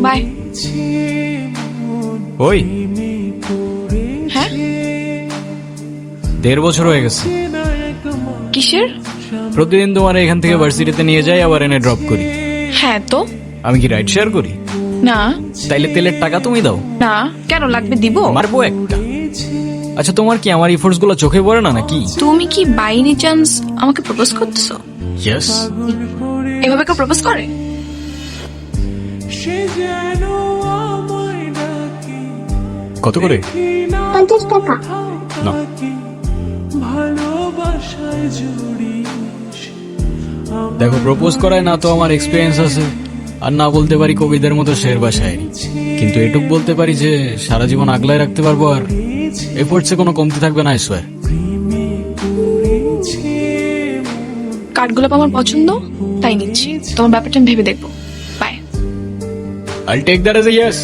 By. ওই হ্যাঁ, 1.5 বছর হয়ে গেছে। কিসের? প্রতিদিন তোমার এখান থেকে ভার্সিটিতে নিয়ে যাই, আবার এনে ড্রপ করি। হ্যাঁ তো। আমি কি রাইড শেয়ার করি? না তাইলে তেলের টাকা তুমি দাও। না, কেন লাগবে? দিব। মারবো একটা। আচ্ছা, তোমার কি আমার ইফোর্টস গুলো চোখে পড়ে না নাকি? তুমি কি বাই এনি চান্স আমাকে প্রপোজ করতেছো? ইয়েস। এভাবে কেউ প্রপোজ করে? কত করে? 50 টাকা। না। দেখো, প্রপোজ করায় না তো আমার এক্সপিরিয়েন্স আছে, আর না বলতে পারি কবিদের মতো শের বা শায়েরি, কিন্তু এটুক বলতে পারি যে সারা জীবন আগলায় রাখতে পারবো, আর এফোর্টসে কোনো কমতি থাকবে না, আই সোয়ার। কার্ডগুলো আমার পছন্দ, তাই নিচ্ছি। তোমার ব্যাপারটা আমি ভেবে দেখবো। By. I'll take that as a yes.